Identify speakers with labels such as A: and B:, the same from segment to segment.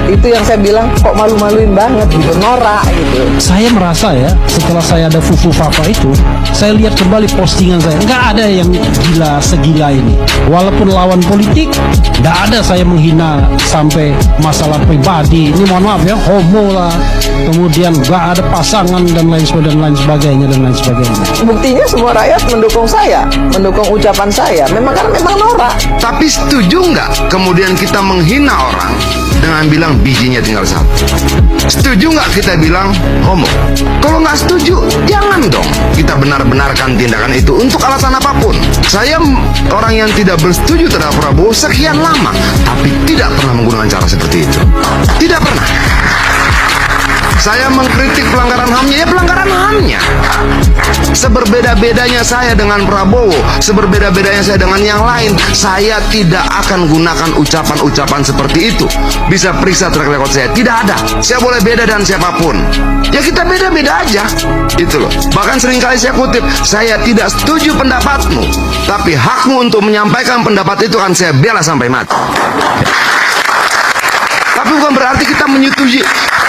A: Itu yang saya bilang kok malu-maluin banget gitu, norak gitu.
B: Saya merasa ya, setelah saya ada Fufu Fafa itu, saya lihat kembali postingan saya, nggak ada yang gila segila ini. Walaupun lawan politik, nggak ada saya menghina sampai masalah pribadi. Ini mohon maaf ya, homo lah, kemudian nggak ada pasangan dan lain sebagainya dan lain sebagainya.
A: Buktinya semua rakyat mendukung saya, mendukung ucapan saya. Memang norak.
C: Tapi setuju nggak kemudian kita menghina orang dengan bilang bijinya tinggal satu? Setuju nggak kita bilang homo? Kalau nggak setuju, jangan dong kita benar-benarkan tindakan itu untuk alasan apapun. Saya orang yang tidak bersetuju terhadap Prabowo sekian lama, tapi tidak pernah menggunakan cara seperti itu. Tidak pernah. Saya mengkritik pelanggaran HAM-nya, ya pelanggaran HAM-nya. Seberbeda-bedanya saya dengan Prabowo, seberbeda-bedanya saya dengan yang lain, saya tidak akan gunakan ucapan-ucapan seperti itu. Bisa periksa track record saya, tidak ada. Saya boleh beda dengan siapapun. Ya kita beda-beda aja. Itu loh. Bahkan seringkali saya kutip, saya tidak setuju pendapatmu, tapi hakmu untuk menyampaikan pendapat itu kan saya bela sampai mati. Tapi bukan berarti kita menyetujui.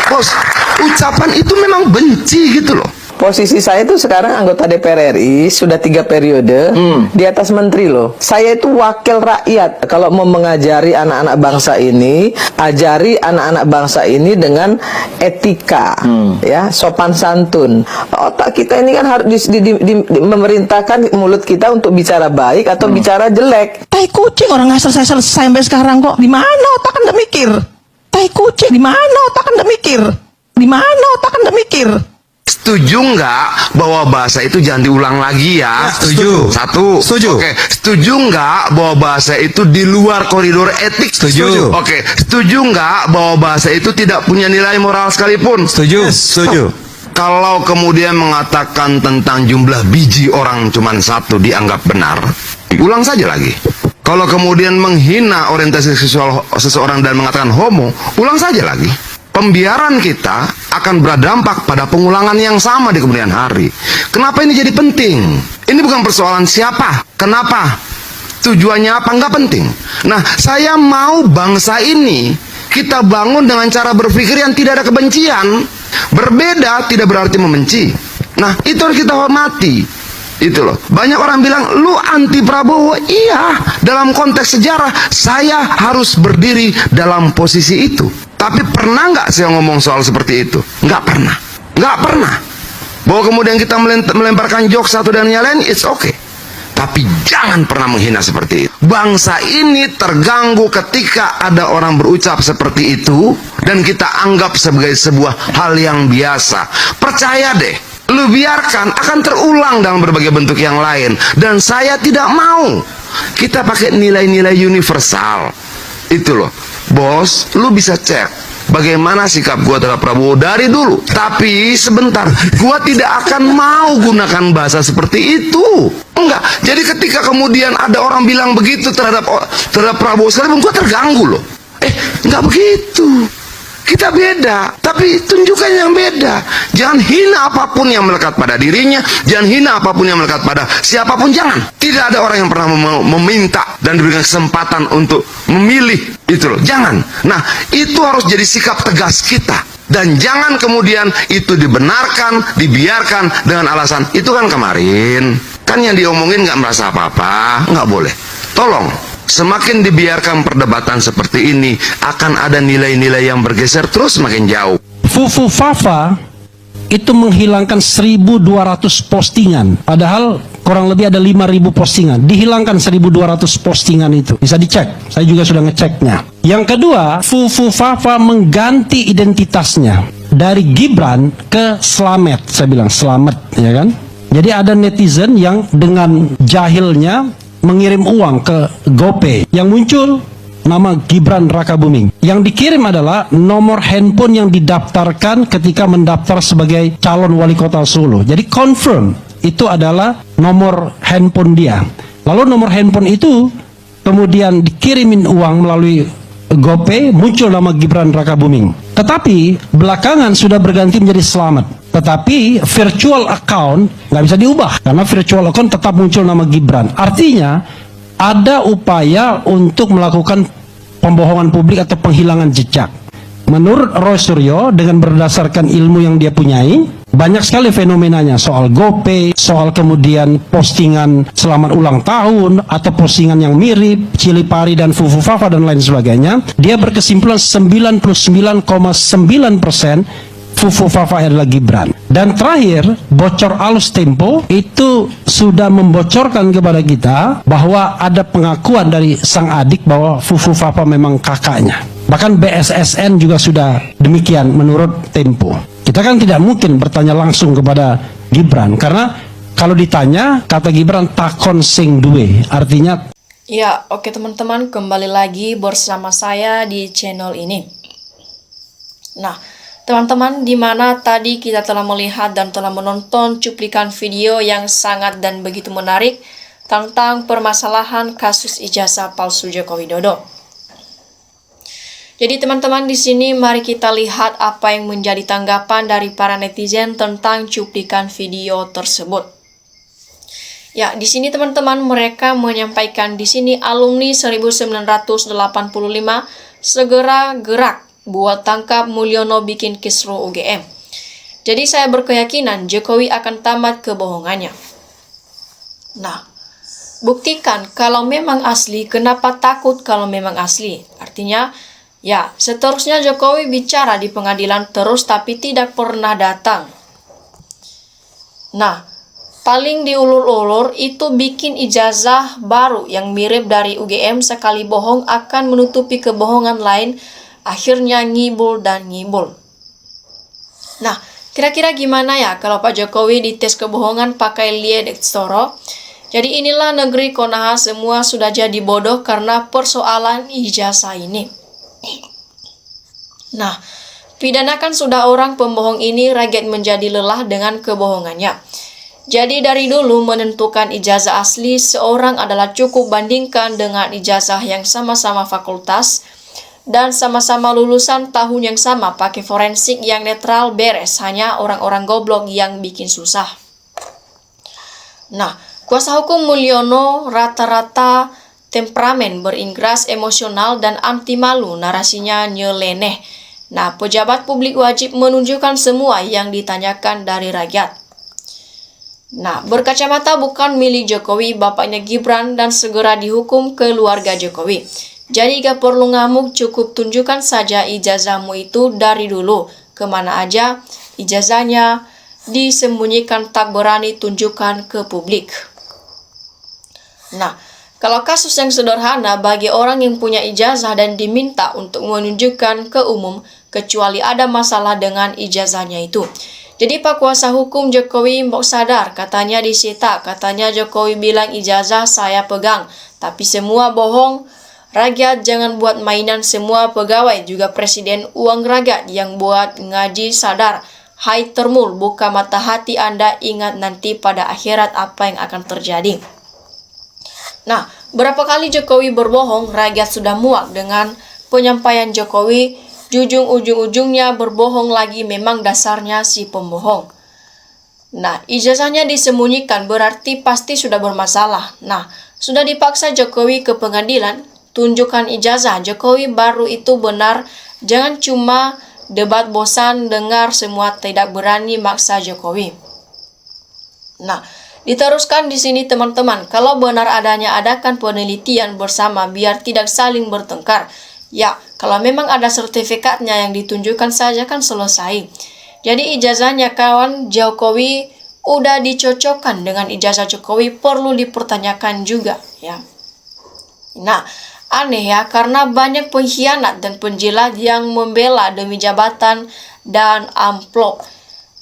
C: Bos, ucapan itu memang benci gitu loh.
A: Posisi saya itu sekarang anggota DPR RI, sudah 3 periode, di atas menteri loh. Saya itu wakil rakyat. Kalau mau mengajari anak-anak bangsa ini, ajari anak-anak bangsa ini dengan etika, ya, sopan santun. Otak kita ini kan harus memerintahkan mulut kita untuk bicara baik atau bicara jelek. Tai kucing, orang nggak selesai sampai sekarang kok. Di mana otak Anda mikir? Tai kucing, di mana otak Anda mikir? Di mana otak Anda mikir?
C: Setuju nggak bahwa bahasa itu jangan diulang lagi ya?
D: Setuju.
C: Satu.
D: Setuju.
C: Oke. Setuju nggak bahwa bahasa itu di luar koridor etik?
D: Setuju.
C: Oke. Setuju nggak bahwa bahasa itu tidak punya nilai moral sekalipun?
D: Setuju. Setuju.
C: Kalau kemudian mengatakan tentang jumlah biji orang cuma 1 dianggap benar, ulang saja lagi. Kalau kemudian menghina orientasi seksual seseorang dan mengatakan homo, ulang saja lagi. Pembiaran kita akan berdampak pada pengulangan yang sama di kemudian hari. Kenapa ini jadi penting? Ini bukan persoalan siapa, kenapa, tujuannya apa, nggak penting. Nah, saya mau bangsa ini kita bangun dengan cara berpikir yang tidak ada kebencian. Berbeda tidak berarti membenci. Nah, itu harus kita hormati. Itu loh. Banyak orang bilang lu anti Prabowo. Iya, dalam konteks sejarah saya harus berdiri dalam posisi itu. Tapi pernah nggak saya ngomong soal seperti itu? Nggak pernah. Nggak pernah. Bahwa kemudian kita melemparkan jokes satu dan yang lain, it's okay. Tapi jangan pernah menghina seperti itu. Bangsa ini terganggu ketika ada orang berucap seperti itu dan kita anggap sebagai sebuah hal yang biasa. Percaya deh, lu biarkan akan terulang dalam berbagai bentuk yang lain. Dan saya tidak mau kita pakai nilai-nilai universal. Itu loh. Bos, lu bisa cek bagaimana sikap gua terhadap Prabowo dari dulu. Tapi sebentar, gua tidak akan mau gunakan bahasa seperti itu. Enggak. Jadi ketika kemudian ada orang bilang begitu terhadap Prabowo sekalipun, gua terganggu loh. Enggak begitu. Kita beda, tapi tunjukkan yang beda. Jangan hina apapun yang melekat pada dirinya, jangan hina apapun yang melekat pada siapapun, jangan. Tidak ada orang yang pernah meminta dan diberikan kesempatan untuk memilih, itu loh, jangan. Nah, itu harus jadi sikap tegas kita. Dan jangan kemudian itu dibenarkan, dibiarkan dengan alasan, itu kan kemarin, kan yang diomongin nggak merasa apa-apa, nggak boleh. Tolong. Semakin dibiarkan perdebatan seperti ini, akan ada nilai-nilai yang bergeser terus semakin jauh.
B: Fufu Fafa itu menghilangkan 1.200 postingan. Padahal kurang lebih ada 5.000 postingan. Dihilangkan 1.200 postingan itu. Bisa dicek. Saya juga sudah ngeceknya. Yang kedua, Fufu Fafa mengganti identitasnya. Dari Gibran ke Slamet. Saya bilang Slamet, ya kan? Jadi ada netizen yang dengan jahilnya mengirim uang ke GoPay, yang muncul nama Gibran Rakabuming. Yang dikirim adalah nomor handphone yang didaftarkan ketika mendaftar sebagai calon wali kota Solo. Jadi confirm itu adalah nomor handphone dia. Lalu nomor handphone itu kemudian dikirimin uang melalui GoPay, muncul nama Gibran Rakabuming. Tetapi belakangan sudah berganti menjadi Slamet. Tetapi virtual account nggak bisa diubah karena virtual account tetap muncul nama Gibran. Artinya ada upaya untuk melakukan pembohongan publik atau penghilangan jejak. Menurut Roy Suryo, dengan berdasarkan ilmu yang dia punyai, banyak sekali fenomenanya soal GoPay, soal kemudian postingan selamat ulang tahun, atau postingan yang mirip, cili pari dan fufu fafa dan lain sebagainya. Dia berkesimpulan 99,9% fufu fafa adalah Gibran. Dan terakhir, bocor alus Tempo itu sudah membocorkan kepada kita bahwa ada pengakuan dari sang adik bahwa fufu fafa memang kakaknya. Bahkan BSSN juga sudah demikian menurut Tempo. Kita kan tidak mungkin bertanya langsung kepada Gibran, karena kalau ditanya, kata Gibran takon sing duwe, artinya.
D: Ya, oke teman-teman, kembali lagi bersama saya di channel ini. Nah, teman-teman, di mana tadi kita telah melihat dan telah menonton cuplikan video yang sangat dan begitu menarik tentang permasalahan kasus ijazah palsu Joko Widodo. Jadi teman-teman, di sini mari kita lihat apa yang menjadi tanggapan dari para netizen tentang cuplikan video tersebut. Ya, di sini teman-teman, mereka menyampaikan di sini alumni 1985 segera gerak buat tangkap Mulyono bikin kisruh UGM. Jadi saya berkeyakinan Jokowi akan tamat kebohongannya. Nah, buktikan kalau memang asli, kenapa takut kalau memang asli? Artinya, ya, seterusnya Jokowi bicara di pengadilan terus tapi tidak pernah datang. Nah, paling diulur-ulur itu bikin ijazah baru yang mirip dari UGM, sekali bohong akan menutupi kebohongan lain, akhirnya ngibul dan ngibul. Nah, kira-kira gimana ya kalau Pak Jokowi dites kebohongan pakai lie dextoro? Jadi inilah negeri Konoha, semua sudah jadi bodoh karena persoalan ijazah ini. Nah, pidanakan sudah orang pembohong ini, rakyat menjadi lelah dengan kebohongannya. Jadi dari dulu menentukan ijazah asli seorang adalah cukup bandingkan dengan ijazah yang sama-sama fakultas dan sama-sama lulusan tahun yang sama, pakai forensik yang netral, beres. Hanya orang-orang goblok yang bikin susah. Nah, kuasa hukum Mulyono rata-rata temperamen, beringras, emosional, dan anti malu, narasinya nyeleneh. Nah, pejabat publik wajib menunjukkan semua yang ditanyakan dari rakyat. Nah, berkacamata bukan milik Jokowi, bapaknya Gibran, dan segera dihukum keluarga Jokowi. Jadi gak perlu ngamuk, cukup tunjukkan saja ijazahmu itu dari dulu. Kemana aja ijazahnya disembunyikan, tak berani tunjukkan ke publik. Nah, kalau kasus yang sederhana bagi orang yang punya ijazah dan diminta untuk menunjukkan ke umum, kecuali ada masalah dengan ijazahnya itu. Jadi Pak kuasa hukum Jokowi mbok sadar, katanya disita, katanya Jokowi bilang ijazah saya pegang, tapi semua bohong. Rakyat jangan buat mainan, semua pegawai juga presiden uang rakyat yang buat ngaji sadar. Hai termul, buka mata hati Anda, ingat nanti pada akhirat apa yang akan terjadi. Nah, berapa kali Jokowi berbohong, rakyat sudah muak dengan penyampaian Jokowi. Ujung-ujungnya berbohong lagi, memang dasarnya si pembohong. Nah, ijazahnya disembunyikan berarti pasti sudah bermasalah. Nah, sudah dipaksa Jokowi ke pengadilan, tunjukkan ijazah Jokowi baru itu benar. Jangan cuma debat bosan dengar semua, tidak berani maksa Jokowi. Nah, diteruskan di sini teman-teman, kalau benar adanya adakan penelitian bersama biar tidak saling bertengkar. Ya, kalau memang ada sertifikatnya yang ditunjukkan saja kan selesai. Jadi ijazahnya kawan Jokowi udah dicocokkan dengan ijazah Jokowi, perlu dipertanyakan juga ya. Nah, aneh ya, karena banyak pengkhianat dan penjilat yang membela demi jabatan dan amplop.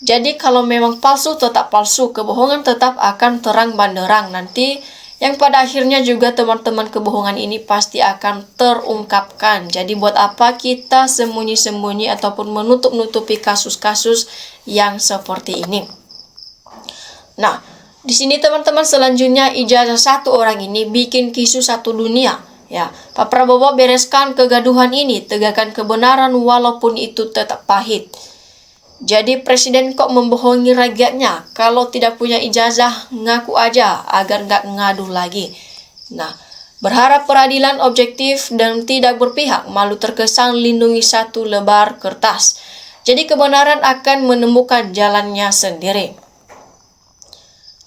D: Jadi kalau memang palsu tetap palsu, kebohongan tetap akan terang banderang nanti, yang pada akhirnya juga teman-teman kebohongan ini pasti akan terungkapkan. Jadi buat apa kita sembunyi-sembunyi ataupun menutup-nutupi kasus-kasus yang seperti ini. Nah, di sini teman-teman selanjutnya ijazah satu orang ini bikin kisru satu dunia. Ya, Pak Prabowo bereskan kegaduhan ini, tegakkan kebenaran walaupun itu tetap pahit. Jadi presiden kok membohongi rakyatnya? Kalau tidak punya ijazah, ngaku aja agar nggak ngaduh lagi. Nah, Berharap peradilan objektif dan tidak berpihak, malu terkesan lindungi satu lembar kertas. Jadi kebenaran akan menemukan jalannya sendiri.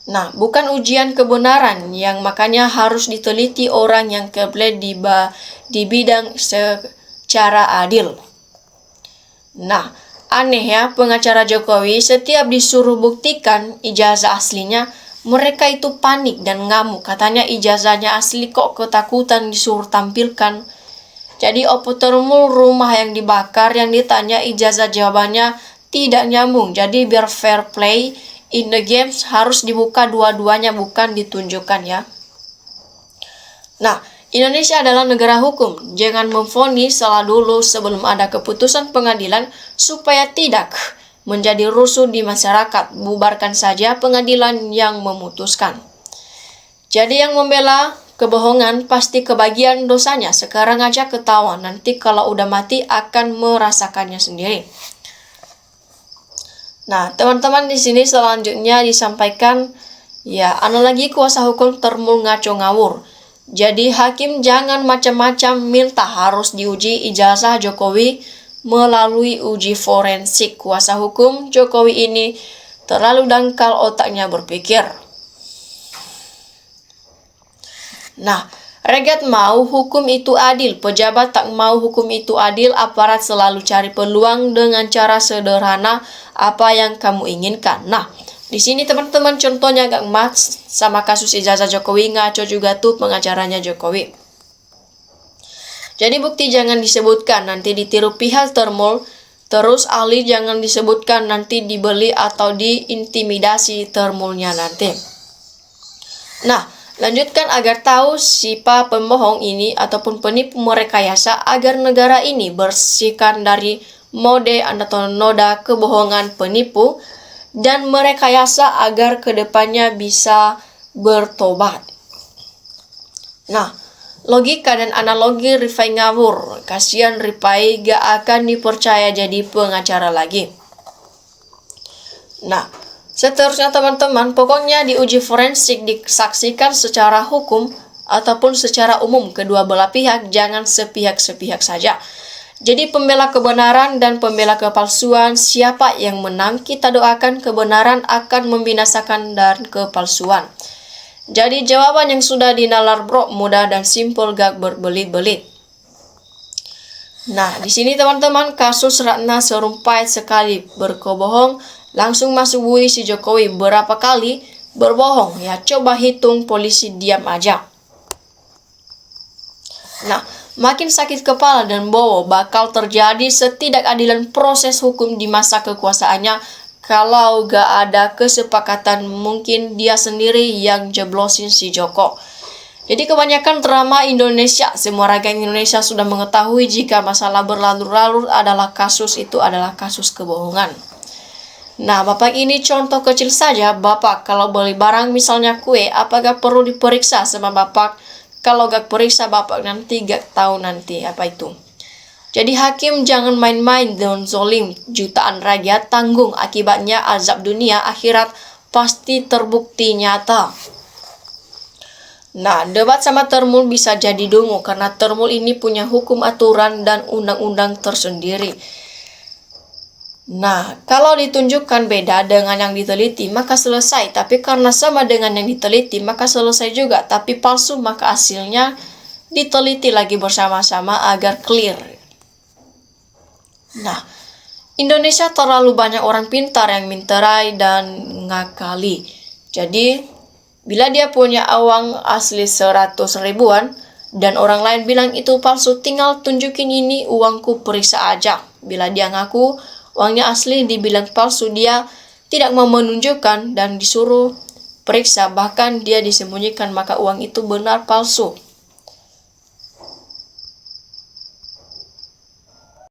D: Nah, bukan ujian kebenaran yang makanya harus diteliti orang yang kebelet di bidang secara adil. Nah, aneh ya, pengacara Jokowi setiap disuruh buktikan ijazah aslinya, mereka itu panik dan ngamuk. Katanya ijazahnya asli kok ketakutan disuruh tampilkan. Jadi opetermul rumah yang dibakar, yang ditanya ijazah jawabannya tidak nyambung. Jadi biar fair play in the games harus dibuka dua-duanya, bukan ditunjukkan ya. Nah, Indonesia adalah negara hukum. Jangan memvonis salah dulu sebelum ada keputusan pengadilan supaya tidak menjadi rusuh di masyarakat. Bubarkan saja pengadilan yang memutuskan. Jadi yang membela kebohongan pasti kebagian dosanya. Sekarang aja ketawa, nanti kalau udah mati akan merasakannya sendiri. Nah, teman-teman, di sini selanjutnya disampaikan ya, analogi kuasa hukum termul ngaco ngawur. Jadi hakim jangan macam-macam minta harus diuji ijazah Jokowi melalui uji forensik. Kuasa hukum Jokowi ini terlalu dangkal otaknya berpikir. Nah, rakyat mau hukum itu adil, pejabat tak mau hukum itu adil, aparat selalu cari peluang dengan cara sederhana apa yang kamu inginkan. Nah, di sini teman-teman contohnya agak match sama kasus ijazah Jokowi, ngaco juga tuh pengacaranya Jokowi. Jadi bukti jangan disebutkan, nanti ditiru pihak termul. Terus ahli jangan disebutkan, nanti dibeli atau diintimidasi termulnya nanti. Nah, lanjutkan agar tahu siapa pembohong ini ataupun penipu merekayasa agar negara ini bersihkan dari mode atau noda kebohongan penipu dan merekayasa agar kedepannya bisa bertobat. Nah, logika dan analogi Rifai ngawur. Kasihan Rifai gak akan dipercaya jadi pengacara lagi. Nah, seterusnya teman-teman, pokoknya di uji forensik disaksikan secara hukum ataupun secara umum kedua belah pihak, jangan sepihak-sepihak saja. Jadi pembela kebenaran dan pembela kepalsuan, siapa yang menang kita doakan kebenaran akan membinasakan dan kepalsuan. Jadi jawaban yang sudah dinalar bro, mudah dan simpel, gak berbelit-belit. Nah, di sini teman-teman kasus Ratna Sarumpait sekali berkebohong langsung masuk bui si Jokowi. Berapa kali berbohong ya, coba hitung, polisi diam aja. Nah, makin sakit kepala dan bowo bakal terjadi setidakadilan proses hukum di masa kekuasaannya. Kalau gak ada kesepakatan, mungkin dia sendiri yang jeblosin si Joko. Jadi kebanyakan drama Indonesia, semua rakyat Indonesia sudah mengetahui jika masalah berlarut-larut adalah kasus itu adalah kasus kebohongan. Nah, Bapak ini contoh kecil saja. Bapak kalau beli barang misalnya kue, apakah perlu diperiksa sama Bapak? Kalau gak periksa Bapak nanti gak tahu nanti apa itu. Jadi hakim jangan main-main dengan zolim, jutaan rakyat tanggung akibatnya azab dunia akhirat pasti terbukti nyata. Nah, debat sama termul bisa jadi dungu karena termul ini punya hukum aturan dan undang-undang tersendiri. Nah, kalau ditunjukkan beda dengan yang diteliti maka selesai, tapi karena sama dengan yang diteliti maka selesai juga, tapi palsu maka hasilnya diteliti lagi bersama-sama agar clear. Nah, Indonesia terlalu banyak orang pintar yang minterai dan ngakali. Jadi, bila dia punya uang asli 100 ribuan dan orang lain bilang itu palsu, tinggal tunjukin ini uangku, periksa aja. Bila dia ngaku uangnya asli dibilang palsu, dia tidak mau menunjukkan dan disuruh periksa, bahkan dia disembunyikan, maka uang itu benar palsu.